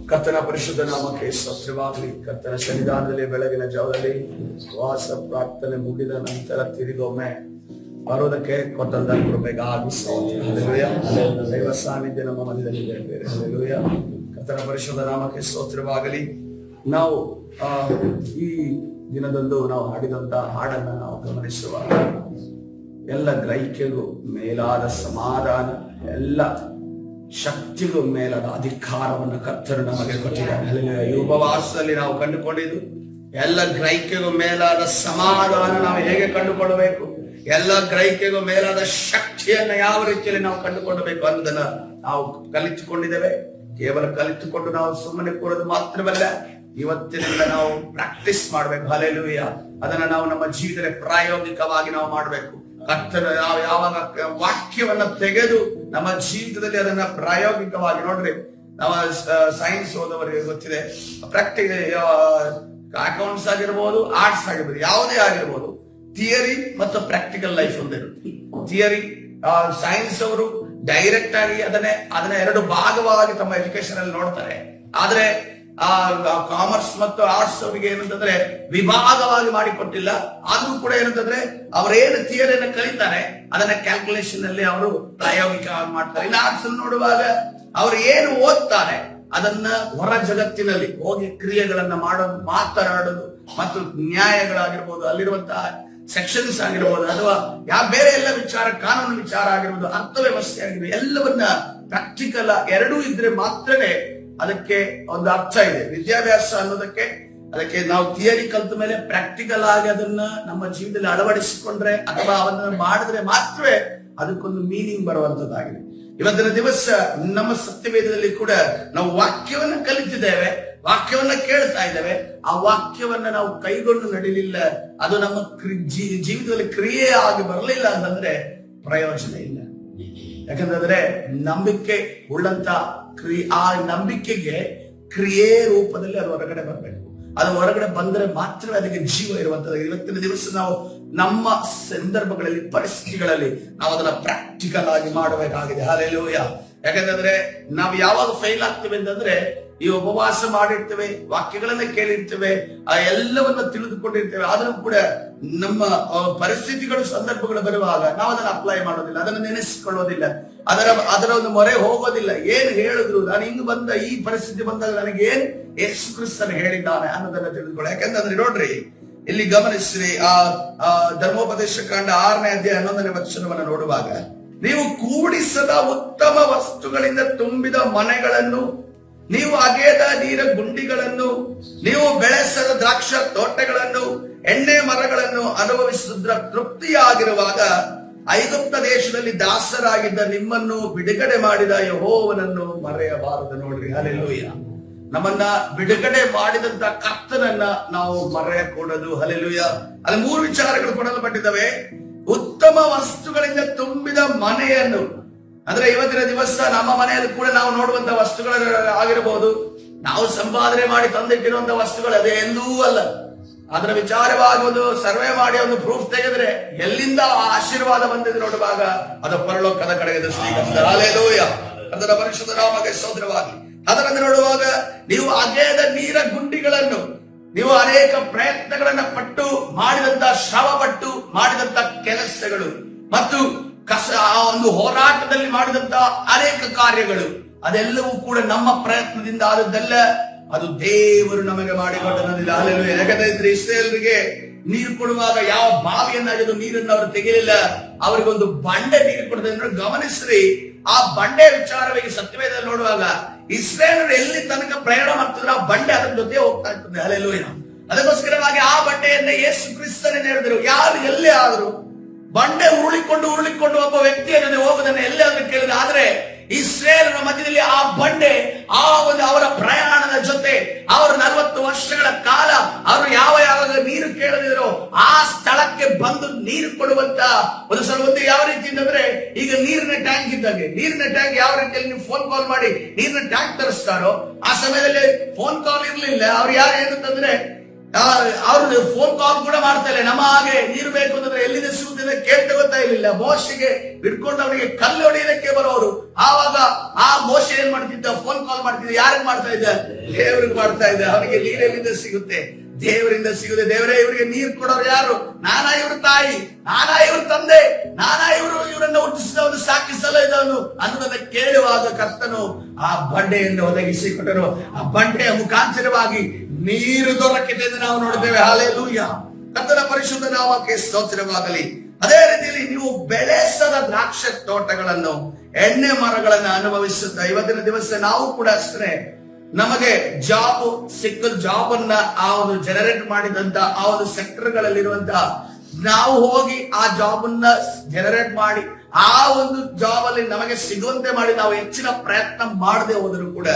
ಕರ್ತನ ಪರಿಶುದ್ಧ ನಾಮಕ್ಕೆ ಸ್ತೋತ್ರವಾಗಲಿ. ಕರ್ತನ ಸನ್ನಿಧಾನದಲ್ಲಿ ಬೆಳಗಿನ ಜಾವದಲ್ಲಿ ವಾಸ ಪ್ರಾರ್ಥನೆ ಮುಗಿದ ನಂತರ ತಿರುಗೊಮ್ಮೆ ಬರೋದಕ್ಕೆ ಕೊಟ್ಟಂತ ಕೃಪೆಗಾಗಿ ದೈವ ಸಾನ್ನಿಧ್ಯ ನಮ್ಮ ಮಧ್ಯದಲ್ಲಿ ಬೇರೆ. ಹಲ್ಲೆಲೂಯಾ. ಕರ್ತನ ಪರಿಶುದ್ಧ ನಾಮಕ್ಕೆ ಸ್ತೋತ್ರವಾಗಲಿ. ನಾವು ಈ ದಿನದಂದು ನಾವು ಹಾಡಿದಂತ ಹಾಡನ್ನ ನಾವು ಗಮನಿಸುವಾಗ ಎಲ್ಲ ಗ್ರಹಿಕೆಗೂ ಮೇಲಾದ ಸಮಾಧಾನ, ಎಲ್ಲ ಶಕ್ತಿಗೂ ಮೇಲಾದ ಅಧಿಕಾರವನ್ನು ಕರ್ತರು ನಮಗೆ ಕೊಟ್ಟಿದ್ದಾರೆ. ಈ ಉಪವಾಸದಲ್ಲಿ ನಾವು ಕಂಡುಕೊಂಡಿದ್ದು ಎಲ್ಲ ಗ್ರಹಿಕೆಗೂ ಮೇಲಾದ ಸಮಾಧಾನ ನಾವು ಹೇಗೆ ಕಂಡುಕೊಳ್ಳಬೇಕು, ಎಲ್ಲ ಗ್ರಹಿಕೆಗೂ ಮೇಲಾದ ಶಕ್ತಿಯನ್ನ ಯಾವ ರೀತಿಯಲ್ಲಿ ನಾವು ಕಂಡುಕೊಳ್ಳಬೇಕು ಅನ್ನೋದನ್ನ ನಾವು ಕಲಿತುಕೊಂಡಿದ್ದೇವೆ. ಕೇವಲ ಕಲಿತುಕೊಂಡು ನಾವು ಸುಮ್ಮನೆ ಕೂರೋದು ಮಾತ್ರವಲ್ಲ, ಇವತ್ತಿನಿಂದ ನಾವು ಪ್ರಾಕ್ಟೀಸ್ ಮಾಡ್ಬೇಕು. ಹಲ್ಲೆಲೂಯಾ. ಅದನ್ನ ನಾವು ನಮ್ಮ ಜೀವಿತದಲ್ಲಿ ಪ್ರಾಯೋಗಿಕವಾಗಿ ನಾವು ಮಾಡ್ಬೇಕು. ಕರ್ತನ ನಾವು ಯಾವಾಗ ವಾಕ್ಯವನ್ನ ತೆಗೆದು ನಮ್ಮ ಜೀವಿತದಲ್ಲಿ ಅದನ್ನ ಪ್ರಾಯೋಗಿಕವಾಗಿ ನೋಡ್ರಿ, ನಾವು ಸೈನ್ಸ್ ಓದೋವರಿಗೆ ಗೊತ್ತಿದೆ, ಪ್ರಾಕ್ಟಿಕಲ್ ಅಕೌಂಟ್ಸ್ ಆಗಿರ್ಬೋದು, ಆರ್ಟ್ಸ್ ಆಗಿರ್ಬೋದು, ಯಾವುದೇ ಆಗಿರ್ಬೋದು, ಥಿಯರಿ ಮತ್ತು ಪ್ರಾಕ್ಟಿಕಲ್ ಲೈಫ್ ಒಂದಿರುತ್ತೆ. ಥಿಯರಿ ಸೈನ್ಸ್ ಅವರು ಡೈರೆಕ್ಟ್ ಆಗಿ ಅದನ್ನ ಎರಡು ಭಾಗವಾಗಿ ತಮ್ಮ ಎಜುಕೇಶನ್ ಅಲ್ಲಿ ನೋಡ್ತಾರೆ. ಆದ್ರೆ ಕಾಮರ್ಸ್ ಮತ್ತು ಆರ್ಟ್ಸ್ ಅವರಿಗೆ ಏನಂತಂದ್ರೆ ವಿಭಾಗವಾಗಿ ಮಾಡಿಕೊಟ್ಟಿಲ್ಲ. ಆದ್ರೂ ಕೂಡ ಏನಂತಂದ್ರೆ ಅವರೇನು ಥಿಯರಿಯನ್ನು ಕಲಿತಾರೆ ಅದನ್ನ ಕ್ಯಾಲ್ಕುಲೇಷನ್ ಅಲ್ಲಿ ಅವರು ಪ್ರಾಯೋಗಿಕವಾಗಿ ಮಾಡ್ತಾರೆ. ಇನ್ನು ಆರ್ಟ್ಸ್ ನೋಡುವಾಗ ಅವರು ಏನು ಓದ್ತಾರೆ ಅದನ್ನ ಹೊರ ಜಗತ್ತಿನಲ್ಲಿ ಹೋಗಿ ಕ್ರಿಯೆಗಳನ್ನ ಮಾಡೋದು, ಮಾತನಾಡೋದು ಮತ್ತು ನ್ಯಾಯಗಳಾಗಿರ್ಬೋದು, ಅಲ್ಲಿರುವಂತಹ ಸೆಕ್ಷನ್ಸ್ ಆಗಿರ್ಬೋದು, ಅಥವಾ ಬೇರೆ ಎಲ್ಲ ವಿಚಾರ, ಕಾನೂನು ವಿಚಾರ ಆಗಿರ್ಬೋದು, ಅರ್ಥವ್ಯವಸ್ಥೆ ಆಗಿರ್ಬೋದು, ಎಲ್ಲವನ್ನ ಪ್ರಾಕ್ಟಿಕಲ್ ಎರಡೂ ಇದ್ರೆ ಮಾತ್ರನೇ ಅದಕ್ಕೆ ಒಂದು ಅರ್ಥ ಇದೆ. ವಿದ್ಯಾಭ್ಯಾಸ ಅನ್ನೋದಕ್ಕೆ ಅದಕ್ಕೆ ನಾವು ಥಿಯರಿ ಕಲ್ತ ಮೇಲೆ ಪ್ರಾಕ್ಟಿಕಲ್ ಆಗಿ ಅದನ್ನ ನಮ್ಮ ಜೀವನದಲ್ಲಿ ಅಳವಡಿಸಿಕೊಂಡ್ರೆ ಅಥವಾ ಅವನ್ನ ಮಾಡಿದ್ರೆ ಮಾತ್ರವೇ ಅದಕ್ಕೊಂದು ಮೀನಿಂಗ್ ಬರುವಂತದ್ದಾಗಿದೆ. ಇವತ್ತಿನ ದಿವಸ ನಮ್ಮ ಸತ್ಯವೇದದಲ್ಲಿ ಕೂಡ ನಾವು ವಾಕ್ಯವನ್ನ ಕಲಿತಿದ್ದೇವೆ, ವಾಕ್ಯವನ್ನ ಕೇಳ್ತಾ ಇದ್ದೇವೆ. ಆ ವಾಕ್ಯವನ್ನ ನಾವು ಕೈಗೊಂಡು ನಡೀಲಿಲ್ಲ, ಅದು ನಮ್ಮ ಜೀವಿತದಲ್ಲಿ ಕ್ರಿಯೆ ಆಗಿ ಬರಲಿಲ್ಲ ಅಂತಂದ್ರೆ ಪ್ರಯೋಜನ ಇಲ್ಲ. ಯಾಕಂತಂದ್ರೆ ನಂಬಿಕೆ ಉಳ್ಳಂತ ಆ ನಂಬಿಕೆಗೆ ಕ್ರಿಯೆ ರೂಪದಲ್ಲಿ ಅದು ಹೊರಗಡೆ ಬರಬೇಕು. ಅದು ಹೊರಗಡೆ ಬಂದ್ರೆ ಮಾತ್ರ ಅದಕ್ಕೆ ಜೀವ ಇರುವಂತದ್ದು. ಇವತ್ತಿನ ದಿವಸ ನಾವು ನಮ್ಮ ಸಂದರ್ಭಗಳಲ್ಲಿ, ಪರಿಸ್ಥಿತಿಗಳಲ್ಲಿ ನಾವು ಅದನ್ನ ಪ್ರಾಕ್ಟಿಕಲ್ ಆಗಿ ಮಾಡಬೇಕಾಗಿದೆ. ಹಲ್ಲೆಲೂಯಾ. ಯಾಕಂತಂದ್ರೆ ನಾವು ಯಾವಾಗ ಫೇಲ್ ಆಗ್ತೇವೆ ಅಂತಂದ್ರೆ ಈ ಉಪವಾಸ ಮಾಡಿರ್ತೇವೆ, ವಾಕ್ಯಗಳನ್ನ ಕೇಳಿರ್ತೇವೆ, ಆ ಎಲ್ಲವನ್ನ ತಿಳಿದುಕೊಂಡಿರ್ತೇವೆ, ಆದರೂ ಕೂಡ ನಮ್ಮ ಪರಿಸ್ಥಿತಿಗಳು, ಸಂದರ್ಭಗಳು ಬರುವಾಗ ನಾವು ಅದನ್ನ ಅಪ್ಲೈ ಮಾಡೋದಿಲ್ಲ, ಅದನ್ನ ನೆನೆಸಿಕೊಳ್ಳೋದಿಲ್ಲ, ಅದರ ಒಂದು ಮೊರೆ ಹೋಗೋದಿಲ್ಲ. ಏನ್ ಹೇಳಿದ್ರು, ನಾನು ಹಿಂಗ್ ಬಂದ ಈ ಪರಿಸ್ಥಿತಿ ಬಂದಾಗ ನನಗೆ ಏನ್ ಯೇಸು ಕ್ರಿಸ್ತನು ಹೇಳಿದ್ದಾನೆ ಅನ್ನೋದನ್ನ ತಿಳಿದುಕೊಳ್ಳ. ಯಾಕಂತಂದ್ರೆ ನೋಡ್ರಿ, ಇಲ್ಲಿ ಗಮನಿಸ್ರಿ, ಧರ್ಮೋಪದೇಶ ಕಾಂಡ 6ನೇ ಅಧ್ಯಾಯ 11ನೇ ವಚನವನ್ನು ನೋಡುವಾಗ, ನೀವು ಕೂಡಿಸದ ಉತ್ತಮ ವಸ್ತುಗಳಿಂದ ತುಂಬಿದ ಮನೆಗಳನ್ನು, ನೀವು ಅಗೆದ ನೀರ ಗುಂಡಿಗಳನ್ನು, ನೀವು ಬೆಳೆಸದ ದ್ರಾಕ್ಷ ತೋಟಗಳನ್ನು, ಎಣ್ಣೆ ಮರಗಳನ್ನು ಅನುಭವಿಸಿದ್ರ ತೃಪ್ತಿಯಾಗಿರುವಾಗ ಐಗುಪ್ತ ದೇಶದಲ್ಲಿ ದಾಸರಾಗಿದ್ದ ನಿಮ್ಮನ್ನು ಬಿಡುಗಡೆ ಮಾಡಿದ ಯೆಹೋವನನ್ನು ಮರೆಯಬಾರದು. ನೋಡ್ರಿ, ಹಲ್ಲೆಲೂಯಾ. ನಮ್ಮನ್ನ ಬಿಡುಗಡೆ ಮಾಡಿದಂತ ಕರ್ತನನ್ನ ನಾವು ಮರೆಯಕೂಡದು. ಹಲ್ಲೆಲೂಯಾ. ಅಲ್ಲಿ 3 ವಿಚಾರಗಳು ಕೊಡಲ್ಪಟ್ಟಿದ್ದಾವೆ. ಉತ್ತಮ ವಸ್ತುಗಳಿಂದ ತುಂಬಿದ ಮನೆಯನ್ನು, ಅಂದ್ರೆ ಇವತ್ತಿನ ದಿವಸ ನಮ್ಮ ಮನೆಯಲ್ಲಿ ಕೂಡ ನಾವು ನೋಡುವಂತ ವಸ್ತುಗಳ ಆಗಿರಬಹುದು, ನಾವು ಸಂಪಾದನೆ ಮಾಡಿ ತಂದಿಟ್ಟಿರುವಂತ ವಸ್ತುಗಳು ಅದೇ ಎಂದೂ ಅಲ್ಲ. ಅದರ ವಿಚಾರವಾಗಿ ಒಂದು ಸರ್ವೆ ಮಾಡಿ ಒಂದು ಪ್ರೂಫ್ ತೆಗೆದ್ರೆ ಎಲ್ಲಿಂದ ಆ ಆಶೀರ್ವಾದ ಬಂದಿದೆ ನೋಡುವಾಗ ಅದು ಪರಲೋಕದ ಕಡೆಗೆ ದೃಷ್ಟಿಗತ. ಹಲ್ಲೆಲೂಯಾ. ಅದರ ಪರಿಶುದ್ಧ ನಾಮಕ್ಕೆ ಸ್ತೋತ್ರವಾಗಲಿ. ಅದರಂತೆ ನೋಡುವಾಗ, ನೀವು ಅಗೆದ ನೀರ ಗುಂಡಿಗಳನ್ನು, ನೀವು ಅನೇಕ ಪ್ರಯತ್ನಗಳನ್ನ ಪಟ್ಟು ಮಾಡಿದಂತ, ಶ್ರಮ ಪಟ್ಟು ಮಾಡಿದಂತ ಕೆಲಸಗಳು ಮತ್ತು ಒಂದು ಹೋರಾಟದಲ್ಲಿ ಮಾಡಿದಂತ ಅನೇಕ ಕಾರ್ಯಗಳು, ಅದೆಲ್ಲವೂ ಕೂಡ ನಮ್ಮ ಪ್ರಯತ್ನದಿಂದ ಆದದ್ದಲ್ಲ, ಅದು ದೇವರು ನಮಗೆ ಮಾಡಿಕೊಟ್ಟದಿಲ್ಲ. ಹಲ್ಲೆಲೂಯಾ. ಯಾಕಂದ್ರೆ ಇಸ್ರಾಯೇಲರಿಗೆ ನೀರು ಕೊಡುವಾಗ ಯಾವ ಬಾವಿಯನ್ನಾಗಿದ್ದು ನೀರನ್ನು ಅವರು ತೆಗೆಯಲಿಲ್ಲ, ಅವರಿಗೊಂದು ಬಂಡೆ ನೀರು ಕೊಡೋದ್ರ ಗಮನಿಸ್ರಿ. ಆ ಬಂಡೆ ವಿಚಾರವಾಗಿ ಸತ್ಯವೇದದಲ್ಲಿ ನೋಡುವಾಗ ಇಸ್ರಾಯೇಲರು ಎಲ್ಲಿ ತನಕ ಪ್ರಯಾಣ ಮಾಡ್ತಿದ್ರು ಆ ಬಂಡೆ ಅದರ ಜೊತೆ ಹೋಗ್ತಾ ಇರ್ತದೆ. ಹಲ್ಲೆಲೂಯಾ. ಅದಕ್ಕೋಸ್ಕರವಾಗಿ ಆ ಬಂಡೆಯನ್ನ ಯೇಸು ಕ್ರಿಸ್ತನೇ ಹೇಳಿದ್ರು. ಯಾರು ಎಲ್ಲೇ ಆದ್ರು ಬಂಡೆ ಉರುಳಿಕೊಂಡು ಒಬ್ಬ ವ್ಯಕ್ತಿಯ ಜೊತೆ ಹೋಗೋದನ್ನ ಎಲ್ಲಾದ್ರೂ ಕೇಳಿದ್ರೆ, ಆದ್ರೆ ಇಸ್ರಾಯೇಲರ ಮಧ್ಯದಲ್ಲಿ ಆ ಬಂಡೆ ಅವರ ಪ್ರಯಾಣದ ಜೊತೆ ಅವರು 40 ವರ್ಷಗಳ ಕಾಲ ಅವರು ಯಾವಾಗ ನೀರು ಕೇಳದಿದ್ರು ಆ ಸ್ಥಳಕ್ಕೆ ಬಂದು ನೀರು ಕೊಡುವಂತ ಒಂದು ಯಾವ ರೀತಿ ಅಂತಂದ್ರೆ, ಈಗ ನೀರಿನ ಟ್ಯಾಂಕ್ ಇದ್ದಂಗೆ, ನೀರಿನ ಟ್ಯಾಂಕ್ ಯಾವ ರೀತಿಯಲ್ಲಿ ನೀವು ಫೋನ್ ಕಾಲ್ ಮಾಡಿ ನೀರಿನ ಟ್ಯಾಂಕ್ ತರಿಸ್ತಾರೋ, ಆ ಸಮಯದಲ್ಲಿ ಫೋನ್ ಕಾಲ್ ಇರ್ಲಿಲ್ಲ. ಅವ್ರು ಯಾರು ಏನಂತಂದ್ರೆ ಅವ್ರು ಫೋನ್ ಕಾಲ್ ಕೂಡ ಮಾಡ್ತಾ ಇಲ್ಲ. ನಮ್ಮ ಹಾಗೆ ನೀರು ಬೇಕು ಅಂತಂದ್ರೆ ಎಲ್ಲಿಂದ ಸಿಗುತ್ತದೆ ಕೇಳ್ತಾ ಗೊತ್ತಾ ಇರಲಿಲ್ಲ. ಮೋಶೆಗೆ ಹಿಡ್ಕೊಂಡು ಅವನಿಗೆ ಕಲ್ಲು ಹೊಡೆಯೋದಕ್ಕೆ ಬರೋರು. ಆವಾಗ ಆ ಮೋಶೆ ಏನ್ ಮಾಡ್ತಿದ್ದ, ಫೋನ್ ಕಾಲ್ ಮಾಡ್ತಿದ್ದ. ಯಾರಿಗೆ ಮಾಡ್ತಾ ಇದ್ದ? ದೇವರಿಗೆ ಮಾಡ್ತಾ ಇದ್ದ. ಅವನಿಗೆ ನೀರು ಎಲ್ಲಿಂದ ಸಿಗುತ್ತೆ? ದೇವರಿಂದ ಸಿಗುತ್ತೆ. ದೇವರೇ ಇವರಿಗೆ ನೀರು ಕೊಡೋರು ಯಾರು? ನಾನಾ ಇವ್ರ ತಾಯಿ, ನಾನಾ ಇವ್ರ ತಂದೆ, ನಾನಾ ಇವರನ್ನ ಹುಟ್ಟಿಸಿದವನು, ಸಾಕಿಸಲದವನು ಅನ್ನೋದನ್ನ ಕೇಳುವಾಗ ಕರ್ತನು ಆ ಬಂಡೆಯನ್ನು ಒದಗಿಸಿಕೊಟ್ಟರು. ಆ ಬಂಡೆಯ ಮುಖಾಂತರವಾಗಿ ನೀರು ದೊರಕಿದೆ ಎಂದು ನಾವು ನೋಡ್ತೇವೆ. ಹಲ್ಲೆಲೂಯಾ. ಕರ್ತನ ಪರಿಶುದ್ಧ ನಾಮಕ್ಕೆ ಸ್ತೋತ್ರವಾಗಲಿ. ಅದೇ ರೀತಿಯಲ್ಲಿ ನೀವು ಬೆಳೆಸದ ದ್ರಾಕ್ಷ ತೋಟಗಳನ್ನು, ಎಣ್ಣೆ ಮರಗಳನ್ನು ಅನುಭವಿಸುತ್ತಾ ಇವತ್ತಿನ ದಿವಸ ನಾವು ಕೂಡ ಅಷ್ಟೇ ನಮಗೆ ಜಾಬ್ ಸಿಕ್ಕ ಜಾಬ್ ಅನ್ನ ಆ ಒಂದು ಜನರೇಟ್ ಮಾಡಿದಂತ ಆ ಒಂದು ಸೆಕ್ಟರ್ ಗಳಲ್ಲಿರುವಂತಹ ನಾವು ಹೋಗಿ ಆ ಜಾಬ್ ಅನ್ನ ಜನರೇಟ್ ಮಾಡಿ ಆ ಒಂದು ಜಾಬ್ ಅಲ್ಲಿ ನಮಗೆ ಸಿಗುವಂತೆ ಮಾಡಿ ನಾವು ಹೆಚ್ಚಿನ ಪ್ರಯತ್ನ ಮಾಡದೆ ಹೋದರೂ ಕೂಡ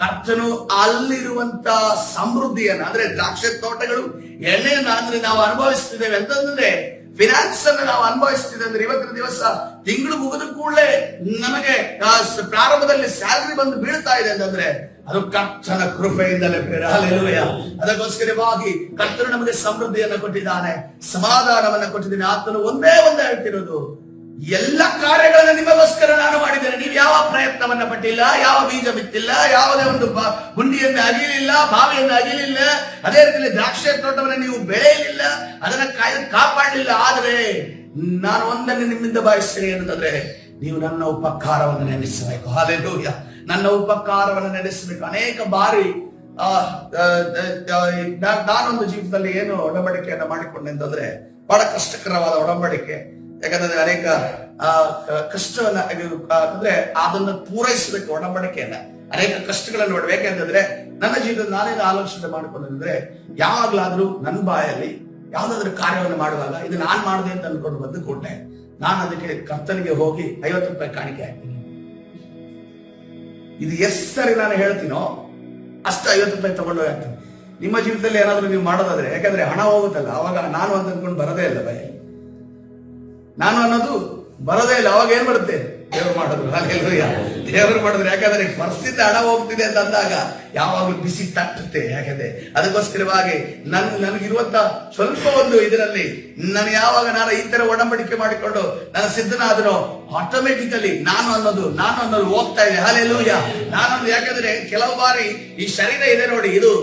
ಕರ್ತನು ಅಲ್ಲಿರುವಂತ ಸಮೃದ್ಧಿಯನ್ನ, ಅಂದ್ರೆ ದ್ರಾಕ್ಷಿ ತೋಟಗಳು, ಎಣ್ಣೆಯನ್ನ ಅಂದ್ರೆ ನಾವು ಅನುಭವಿಸ್ತಿದ್ದೇವೆ ಅಂತಂದ್ರೆ ಫಿನಾನ್ಸ್ ಅನ್ನು ನಾವು ಅನುಭವಿಸ್ತಿದ್ದೇವೆ ಅಂದ್ರೆ ಇವತ್ತಿನ ದಿವಸ ತಿಂಗಳು ಮುಗಿದ ಕೂಡಲೇ ನಮಗೆ ಪ್ರಾರಂಭದಲ್ಲಿ ಸ್ಯಾಲರಿ ಬಂದು ಬೀಳ್ತಾ ಇದೆ ಅಂತಂದ್ರೆ ಅದು ಕರ್ತನ ಕೃಪೆಯಿಂದಲೇ. ಹಲ್ಲೆಲೂಯಾ. ಅದಕ್ಕೋಸ್ಕರವಾಗಿ ಕರ್ತನು ನಮಗೆ ಸಮೃದ್ಧಿಯನ್ನು ಕೊಟ್ಟಿದ್ದಾನೆ, ಸಮಾಧಾನವನ್ನ ಕೊಟ್ಟಿದ್ದಾನೆ. ಆತನು ಒಂದೇ ಹೇಳ್ತಿರೋದು, ಎಲ್ಲ ಕಾರ್ಯಗಳನ್ನ ನಿಮಗೋಸ್ಕರ ನಾನು ಮಾಡಿದ್ದೇನೆ. ನೀವು ಯಾವ ಪ್ರಯತ್ನವನ್ನ ಪಟ್ಟಿಲ್ಲ, ಯಾವ ಬೀಜ ಬಿತ್ತಿಲ್ಲ, ಯಾವುದೇ ಒಂದು ಗುಂಡಿಯನ್ನು ಅಗಿಲಿಲ್ಲ, ಬಾವಿಯನ್ನು ಅಗಿಲಿಲ್ಲ, ಅದೇ ರೀತಿಯಲ್ಲಿ ದ್ರಾಕ್ಷಿ ತೋಟವನ್ನು ನೀವು ಬೆಳೆಯಲಿಲ್ಲ, ಅದನ್ನ ಕಾಪಾಡಲಿಲ್ಲ. ಆದ್ರೆ ನಾನು ಒಂದನ್ನು ನಿಮ್ಮಿಂದ ಬಯಸ್ತೇನೆ ಅಂತಂದ್ರೆ ನೀವು ನನ್ನ ಉಪಕಾರವನ್ನು ನೆನೆಸಬೇಕು. ಹಲ್ಲೆಲೂಯಾ. ನನ್ನ ಉಪಕಾರವನ್ನು ನಡೆಸಬೇಕು. ಅನೇಕ ಬಾರಿ ನಾನೊಂದು ಜೀವಿತದಲ್ಲಿ ಏನು ಒಡಂಬಡಿಕೆಯನ್ನು ಮಾಡಿಕೊಂಡೆ ಅಂತಂದ್ರೆ ಬಹಳ ಕಷ್ಟಕರವಾದ ಒಡಂಬಡಿಕೆ. ಯಾಕಂದ್ರೆ ಅನೇಕ ಕಷ್ಟವನ್ನ ಅಂದ್ರೆ ಅದನ್ನ ಪೂರೈಸಬೇಕು ಒಡಂಬಡಿಕೆಯನ್ನ, ಅನೇಕ ಕಷ್ಟಗಳನ್ನು ನೋಡ್ಬೇಕು. ಯಾಕಂತಂದ್ರೆ ನನ್ನ ಜೀವನದಲ್ಲಿ ನಾನೇನು ಆಲೋಚನೆ ಮಾಡ್ಕೊಂಡ್ರೆ ಯಾವಾಗ್ಲಾದ್ರೂ ನನ್ನ ಬಾಯಲ್ಲಿ ಯಾವ್ದಾದ್ರು ಕಾರ್ಯವನ್ನು ಮಾಡುವಾಗ ಇದು ನಾನ್ ಮಾಡಿದೆ ಅಂತ ಅನ್ಕೊಂಡು ಬಂದು ಕೊಟ್ಟೆ, ನಾನು ಅದಕ್ಕೆ ಕರ್ತನಿಗೆ ಹೋಗಿ 50 ರೂಪಾಯಿ ಕಾಣಿಕೆ ಹಾಕ್ತೀನಿ. ಇದು ಎಷ್ಟು ಸರಿ ನಾನು ಹೇಳ್ತೀನೋ ಅಷ್ಟು 50 ರೂಪಾಯಿ ತಗೊಂಡು ಹೋಗ್ತೀನಿ. ನಿಮ್ಮ ಜೀವಿತದಲ್ಲಿ ಏನಾದ್ರು ನೀವು ಮಾಡೋದಾದ್ರೆ, ಯಾಕಂದ್ರೆ ಹಣ ಹೋಗುತ್ತಲ್ಲ, ಅವಾಗ ನಾನು ಅಂತ ಅನ್ಕೊಂಡು ಬರೋದೇ ಇಲ್ಲ ಭಯ, ನಾನು ಅನ್ನೋದು ಬರೋದೇ ಇಲ್ಲ. ಅವಾಗ ಏನ್ ಬರುತ್ತೆ? ದೇವರು ಮಾಡಿದ್ರು. ಹಲ್ಲೆಲೂಯಾ. ದೇವರು ಮಾಡಿದ್ರು. ಯಾಕಂದ್ರೆ ಪರ್ಸಿಂದ ಹಣ ಹೋಗ್ತಿದೆ ಅಂತ ಅಂದಾಗ ಯಾವಾಗಲೂ ಬಿಸಿ ತಟ್ಟುತ್ತೆ. ಯಾಕಂದ್ರೆ ಅದಕ್ಕೋಸ್ಕರವಾಗಿ ನನಗಿರುವಂತ ಸ್ವಲ್ಪ ಒಂದು ಇದರಲ್ಲಿ ನಾನು ಯಾವಾಗ ನಾನು ಈ ತರ ಒಡಂಬಡಿಕೆ ಮಾಡಿಕೊಂಡು ನಾನು ಸಿದ್ಧನಾದನೋ ಆಟೋಮೆಟಿಕಲಿ ನಾನು ಅನ್ನೋದು ಹೋಗ್ತಾ ಇದೆ. ಹಲ್ಲೆಲೂಯಾ. ಯಾಕಂದ್ರೆ ಕೆಲವು ಬಾರಿ ಈ ಶರೀರ ಇದೆ ನೋಡಿ, ಇದು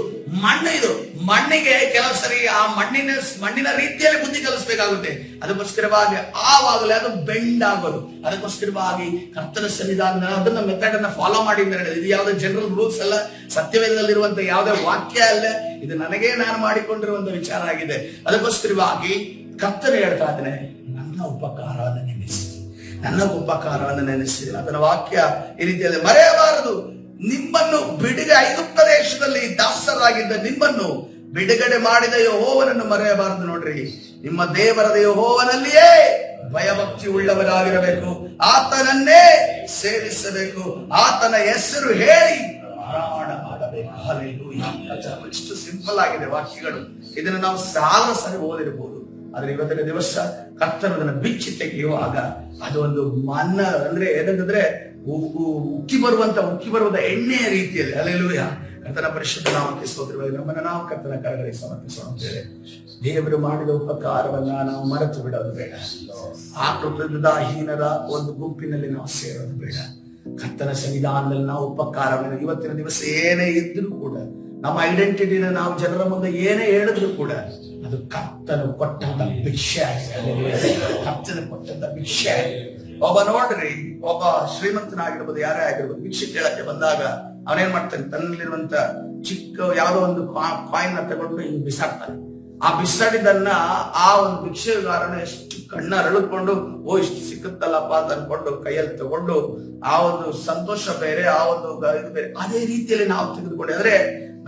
ಮಣ್ಣು, ಇದು ಮಣ್ಣಿಗೆ ಕೆಲವು ಸರಿ ಆ ಮಣ್ಣಿನ ರೀತಿಯಲ್ಲಿ ಬುದ್ಧಿ ಕಲಿಸ್ಬೇಕಾಗುತ್ತೆ. ಅದಕ್ಕೋಸ್ಕರವಾಗಿ ಆವಾಗಲೇ ಅದು ಬೆಂಡ್ ಆಗೋದು. ಅದಕ್ಕೋಸ್ಕರವಾಗಿ ಕರ್ತನ ಸನ್ನಿಧಾನ ಅದನ್ನ ಮೆಥಡ್ ಅನ್ನ ಫಾಲೋ ಮಾಡಿ. ಇದು ಯಾವುದೇ ಜನರಲ್ ರೂಲ್ಸ್ ಅಲ್ಲ, ಸತ್ಯವೇದದಲ್ಲಿರುವಂತ ಯಾವುದೇ ವಾಕ್ಯ ಅಲ್ಲ, ಇದು ನನಗೇ ನಾನು ಮಾಡಿಕೊಂಡಿರುವಂತ ವಿಚಾರ ಆಗಿದೆ. ಅದಕ್ಕೋಸ್ಕರವಾಗಿ ಕರ್ತನು ಹೇಳ್ತಾ ಇದ್ದಾನೆ, ನನ್ನ ಉಪಕಾರವನ್ನು ನೆನೆಸಿ, ನನ್ನ ಉಪಕಾರವನ್ನು ನೆನೆಸಿ. ಅದನ್ನ ವಾಕ್ಯ ಈ ರೀತಿಯಲ್ಲಿ ಮರೆಯಬಾರದು. ನಿಮ್ಮನ್ನು ಐಗುಪ್ತ ದೇಶದಲ್ಲಿ ದಾಸರಾಗಿದ್ದ ನಿಮ್ಮನ್ನು ಬಿಡುಗಡೆ ಮಾಡಿದ ಯೆಹೋವನನ್ನು ಮರೆಯಬಾರದು. ನೋಡ್ರಿ, ನಿಮ್ಮ ದೇವರಾದ ಯೆಹೋವನಲ್ಲಿಯೇ ಭಯಭಕ್ತಿ ಉಳ್ಳವರಾಗಿರಬೇಕು, ಆತನನ್ನೇ ಸೇವಿಸಬೇಕು, ಆತನ ಹೆಸರು ಹೇಳಿ ಹಾರಾಟ ಮಾಡಬೇಕು. ಹಲ್ಲೆಲೂಯಾ. ಇಷ್ಟು ಸಿಂಪಲ್ ಆಗಿದೆ ವಾಕ್ಯಗಳು. ಇದನ್ನು ನಾವು ಸಾವಿರ ಸರಿ ಓದಿರಬಹುದು. ಆದ್ರೆ ಇವತ್ತಿನ ದಿವಸ ಕರ್ತನದನ್ನ ಬಿಚ್ಚಿ ತೆಗೆಯುವಾಗ ಅದು ಒಂದು ಮನ್ನ, ಅಂದ್ರೆ ಏನಂತಂದ್ರೆ ಉಕ್ಕಿ ಬರುವಂತ ಎಣ್ಣೆಯ ರೀತಿಯಲ್ಲಿ. ಹಲ್ಲೆಲೂಯಾ. ಕರ್ತನ ಪರಿಶುದ್ಧ ನಾಮಕ್ಕೆ ಸ್ತೋತ್ರವಾಗಿ ನಮ್ಮನ್ನ ನಾವು ಕರ್ತನ ಕರಗಳಿಗೆ ಸಮರ್ಪಿಸೋಣ. ದೇವರು ಮಾಡಿದ ಉಪಕಾರವನ್ನ ನಾವು ಮರೆತು ಬಿಡೋದು ಬೇಡ. ಆ ಕೃತಜ್ಞತಾಹೀನರ ಒಂದು ಗುಂಪಿನಲ್ಲಿ ನಾವು ಸೇರೋದು ಬೇಡ. ಕರ್ತನ ಸನ್ನಿಧಾನದಲ್ಲಿ ನಾವು ಉಪಕಾರವನ್ನು ಇವತ್ತಿನ ದಿವಸ ಏನೇ ಇದ್ರೂ ಕೂಡ, ನಮ್ಮ ಐಡೆಂಟಿಟಿನ ನಾವು ಜನರ ಮುಂದೆ ಏನೇ ಹೇಳಿದ್ರು ಕೂಡ ಅದು ಕರ್ತನು ಕೊಟ್ಟಂತ ಭಿಕ್ಷೆ ಆಗಿದೆ. ಕರ್ತನ ಕೊಟ್ಟಂತ ಭಿಕ್ಷೆ ಆಗಿದೆ. ನೋಡ್ರಿ, ಒಬ್ಬ ಶ್ರೀಮಂತನಾಗಿರ್ಬೋದು, ಯಾರೇ ಆಗಿರ್ಬೋದು, ಭಿಕ್ಷೆ ಕೇಳಕ್ಕೆ ಬಂದಾಗ ಅವನೇನ್ ಮಾಡ್ತಾನೆ, ತನ್ನಲ್ಲಿರುವಂತ ಚಿಕ್ಕ ಯಾವ್ದೋ ಒಂದು ಕಾಯಿನ್ ತಗೊಂಡು ಹಿಂಗ್ ಬಿಸಾಡ್ತಾನೆ. ಆ ಬಿಸಾಡಿದನ್ನ ಆ ಒಂದು ಭಿಕ್ಷೆಗಾರನ ಎಷ್ಟು ಕಣ್ಣ ಅರಳಿಕೊಂಡು ಇಷ್ಟು ಸಿಕ್ಕುತ್ತಲ್ಲಪ್ಪ ಅಂತ ಅನ್ಕೊಂಡು ಕೈಯಲ್ಲಿ ತಗೊಂಡು ಆ ಒಂದು ಸಂತೋಷ ಬೇರೆ, ಆ ಒಂದು ಇದು ಬೇರೆ. ಅದೇ ರೀತಿಯಲ್ಲಿ ನಾವು ತೆಗೆದುಕೊಂಡೆ ಅಂದ್ರೆ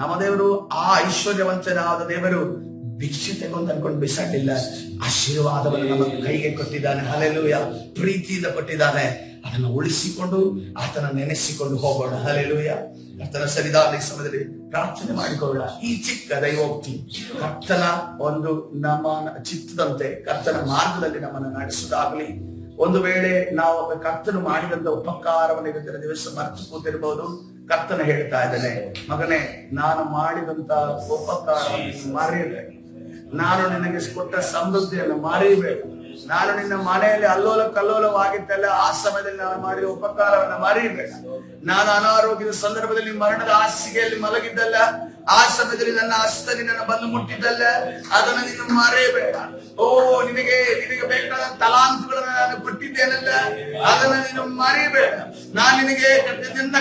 ನಮ್ಮ ದೇವರು ಆ ಐಶ್ವರ್ಯವಂತನಾದ ದೇವರು ಭಿಕ್ಷೆ ತಗೊಂಡು ಅನ್ಕೊಂಡು ಬಿಸಾಡಿಲ್ಲ, ಆಶೀರ್ವಾದವನ್ನು ನಮ್ಮ ಕೈಗೆ ಕೊಟ್ಟಿದ್ದಾನೆ. ಹಲ್ಲೆಲೂಯಾ. ಪ್ರೀತಿಯಿಂದ ಕೊಟ್ಟಿದ್ದಾನೆ. ಅದನ್ನು ಉಳಿಸಿಕೊಂಡು ಆತನ ನೆನೆಸಿಕೊಂಡು ಹೋಗೋಣ. ಹಲ್ಲೆಲೂಯಾ. ಕರ್ತನ ಸನ್ನಿಧಾನದ ಸಮಯದಲ್ಲಿ ಪ್ರಾರ್ಥನೆ ಮಾಡಿಕೊಳ್ಳೋಣ. ಈ ಚಿಕ್ಕ ದೈವೋಕ್ತಿ ಕರ್ತನ ಒಂದು ನಮ್ಮ ಚಿತ್ತದಂತೆ ಕರ್ತನ ಮಾರ್ಗದಲ್ಲಿ ನಮ್ಮನ್ನು ನಡೆಸುವುದಾಗ್ಲಿ. ಒಂದು ವೇಳೆ ನಾವು ಕರ್ತನು ಮಾಡಿದಂತ ಉಪಕಾರವನ್ನು ಇವತ್ತಿನ ದಿವಸ ಮರೆತು ಕೂತಿರ್ಬಹುದು. ಕರ್ತನ ಹೇಳ್ತಾ ಇದ್ದಾನೆ, ಮಗನೇ, ನಾನು ಮಾಡಿದಂತ ಉಪಕಾರವನ್ನು ಮರೆಯಬೇಕು, ನಾನು ನಿನಗೆ ಕೊಟ್ಟ ಸಮೃದ್ಧಿಯನ್ನು ಮರೆಯಬೇಕು. ನಾನು ನಿನ್ನ ಮನೆಯಲ್ಲಿ ಅಲ್ಲೋಲ ಕಲ್ಲೋಲವಾಗಿದ್ದಲ್ಲ, ಆ ಸಮಯದಲ್ಲಿ ನಾನು ಮಾಡಿದ ಉಪಕಾರವನ್ನ ಮರೆಯಬೇಡ. ನಾನು ಅನಾರೋಗ್ಯದ ಸಂದರ್ಭದಲ್ಲಿ ಮರಣದ ಹಾಸಿಗೆಯಲ್ಲಿ ಮಲಗಿದ್ದಲ್ಲ, ಆ ಸಮಯದಲ್ಲಿ ನನ್ನ ಹಸ್ತ ನಿನ್ನನ್ನು ಬಂದು ಮುಟ್ಟಿದ್ದಲ್ಲ, ಅದನ್ನು ನೀನು ಮರೆಯಬೇಡ. ಓ, ನಿನಗೆ ಬೇಕಾದ ತಲಾಂತುಗಳನ್ನು ನಾನು ಕೊಟ್ಟಿದ್ದೇನಲ್ಲ, ಅದನ್ನ ನೀನು ಮರೆಯಬೇಡ. ನಾನು ನಿನಗೆ ನನ್ನ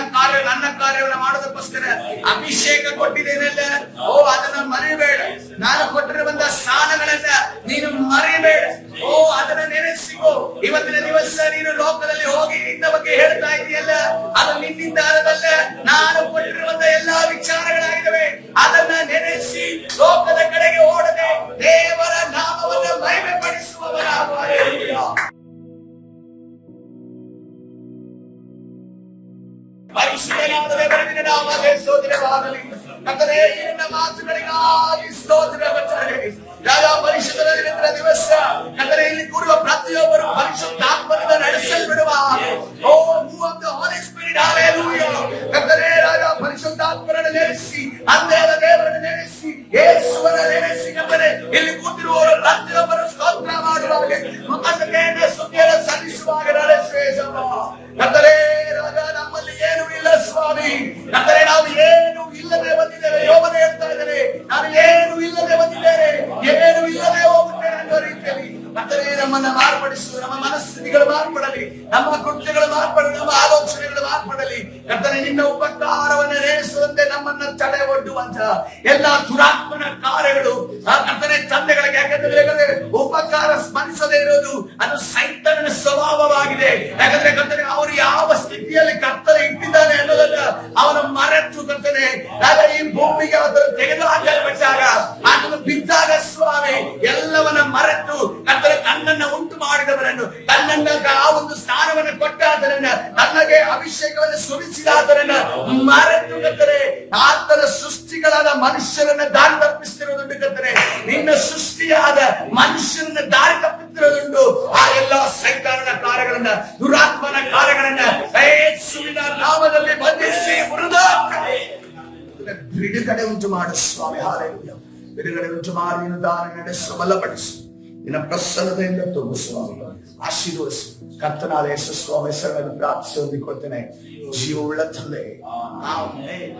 ಕಾರ್ಯವನ್ನು ಮಾಡೋದಕ್ಕೋಸ್ಕರ ಅಭಿಷೇಕ ಕೊಟ್ಟಿದ್ದೇನಲ್ಲ, ಓ ಅದನ್ನ ಮರೆಯಬೇಡ. ನಾನು ಕೊಟ್ಟಿರುವಂತ ಸ್ಥಾನಗಳನ್ನ ನೀನು ಮರೆಯಬೇಡ. ಓ ಅದನ್ನ ನೆನೆಸಿಕೋ. ಇವತ್ತಿನ ದಿವಸ ನೀನು ಲೋಕದಲ್ಲಿ ಹೋಗಿ ನಿನ್ನ ಬಗ್ಗೆ ಹೇಳ್ತಾ ಇದೆಯಲ್ಲ, ಅದು ನಿನ್ನಿಂದ ಆಗದಲ್ಲ, ನಾನು ಕೊಟ್ಟಿರುವಂತ ಎಲ್ಲಾ ವಿಚಾರಗಳಾಗಿದ್ದಾವೆ. ಅದನ್ನ ನೆನೆಸಿ ಲೋಕದ ಕಡೆಗೆ ಓಡದೆ ದೇವರ ನಾಮವನ್ನು ಮಹಿಮೆ ಪಡಿಸುವವರಾಗುವ. ಪರಿಶುದ್ಧನಾದ ದೇವರಿಗೆ ನಾಮಕ್ಕೆ ಸ್ತೋತ್ರವಾಗಲಿ. ಕರ್ತನೇ, ನಿನ್ನ ಮಾತುಗಳಿಗಾಗಿ ಸ್ತೋತ್ರವಾಗಲಿ. ಪರಿಶುದ್ಧರ ದಿವಸ ಕರ್ತನೇ, ಇಲ್ಲಿ ಕೂರುವ ಪ್ರತಿಯೊಬ್ಬರು ಪರಿಶುದ್ಧಾತ್ಮನಿಂದ ನಡೆಸಲ್ಪಡುವ. Oh move of the Holy Spirit, hallelujah. ಕರ್ತನೇ, ಪರಿಶುದ್ಧಾತ್ಮರನ್ನು ನೆನೆಸಿ, ಅಂದೇವ ದೇವರನ್ನು ನೆನೆಸಿ, ಯೇಸುವನ್ನ ನೆನೆಸಿ. ಕರ್ತನೇ, ಇಲ್ಲಿ ಕೂತಿರುವವರು ಪ್ರತಿಯೊಬ್ಬರು ಸ್ತೋತ್ರ ಮಾಡುವಾಗ, ಮುಖಕ್ಕೆ ಸ್ತುತಿಯನ್ನು ಸಲ್ಲಿಸುವಾಗ ನಡೆಸುವ. ಕರ್ತನೇ, ನಮ್ಮಲ್ಲಿ ಏನು ಇಲ್ಲ ಸ್ವಾಮಿ. ಕರ್ತನೇ, ನಾವು ಏನು ಇಲ್ಲದೆ ಬಂದಿದ್ದೇವೆ. ಯೋಬನ ಹೇಳ್ತಾ ಇದ್ದೇನೆ, ನಾನು ಏನು ಇಲ್ಲದೆ ಬಂದಿದ್ದೇನೆ, ಏನು ಇಲ್ಲದೆ ಹೋಗುತ್ತೇನೆ ಅನ್ನೋ ರೀತಿಯಲ್ಲಿ ಕರ್ತನೇ ನಮ್ಮನ್ನ ಮಾರ್ಪಡಿಸು. ನಮ್ಮ ಮನಸ್ಥಿತಿಗಳು ಮಾರ್ಪಡಲಿ, ನಮ್ಮ ಕೃತ್ಯಗಳು ಮಾರ್ಪಡಲಿ, ನಮ್ಮ ಆಲೋಚನೆಗಳು ಮಾರ್ಪಡಲಿ. ಕರ್ತನೇ, ನಿನ್ನ ಉಪಕಾರವನ್ನು ನೆನೆಸುವಂತೆ ನಮ್ಮನ್ನ ತಡೆ ಒಡ್ಡುವಂತ ಎಲ್ಲಾ ದುರಾತ್ಮನ ಕಾರ್ಯಗಳು ಕರ್ತನೇ ತಂದೆಗಳಿಗೆ, ಯಾಕಂದ್ರೆ ಉಪಕಾರ ಸ್ಮರಿಸದೇ ಇರೋದು ಅದು ಸೈತಾನನ ಸ್ವಭಾವವಾಗಿದೆ. ಯಾಕಂದ್ರೆ ಕರ್ತನೇ, ಅವರು ಯಾವ ಸ್ಥಿತಿಯಲ್ಲಿ ಕರ್ತನೆ ಇಟ್ಟಿದ್ದಾನೆ ಅನ್ನೋದನ್ನ ಅವನು ಮರೆತು ಕರ್ತನೆ ಈ ಭೂಮಿಗೆ ಅದನ್ನು ತೆಗೆದು ಹಾಕಲ್ಪಟ್ಟಾಗ, ಅದನ್ನು ಬಿದ್ದಾಗ ಸ್ವಾಮಿ ಎಲ್ಲವನ್ನ ಮರೆತು ಕರ್ತನೆ ತನ್ನನ್ನ ಉಂಟು ಮಾಡಿದವರನ್ನು, ತನ್ನನ್ನ ಆ ಒಂದು ಸ್ಥಾನವನ್ನು ಕೊಟ್ಟಾದರನ್ನ, ತನ್ನಗೆ ಅಭಿಷೇಕವನ್ನು ಸುರಿಸಿದಾದರನ್ನ ಮರೆತು ಕರ್ತನೆ ಆತನ ಸೃಷ್ಟಿಗಳಾದ ಮನುಷ್ಯರನ್ನ ದಾರಿ ತಪ್ಪಿಸ್ತಿರೋದುಂಟು. ಕರ್ತನೆ, ನಿನ್ನ ಸೃಷ್ಟಿಯಾದ ಮನುಷ್ಯರನ್ನ ದಾರಿ ತಪ್ಪಿಸ್ತಿರೋದುಂಟು. ಆ ಎಲ್ಲಾ ಸೈತಾನನ ಕಾರ್ಯಗಳನ್ನ, ದುರಾತ್ಮನ ಕಾರ್ಯಗಳನ್ನ ಯೇಸುವಿನ ನಾಮದಲ್ಲಿ ಬಂಧಿಸಿ ಬಿಡುಗಡೆ ಉಂಟು ಮಾಡು ಸ್ವಾಮಿ. ಹಾಲೆಲೂಯಾ. ಬಿಡುಗಡೆ ಉಂಟು ಮಾಡಿ ನೀನು ದಾನ ನಡೆಸು, ಬಲಪಡಿಸು, ನಿನ್ನ ಪ್ರಸನ್ನತೆಯಿಂದ ತುಂಬು ಸ್ವಾಮಿ. ಆಶೀರ್ವದಿಸು. ಕರ್ತನಾದ ಯೇಸು ಸ್ವಾಮಿ ಹೆಸರಿನಲ್ಲಿ ಪ್ರಾರ್ಥಿಸಿ ಹೊಂದಿಕೊಳ್ತೇನೆ, ಜೀವವುಳ್ಳ ತಂದೆ. ಆಮೆನ್.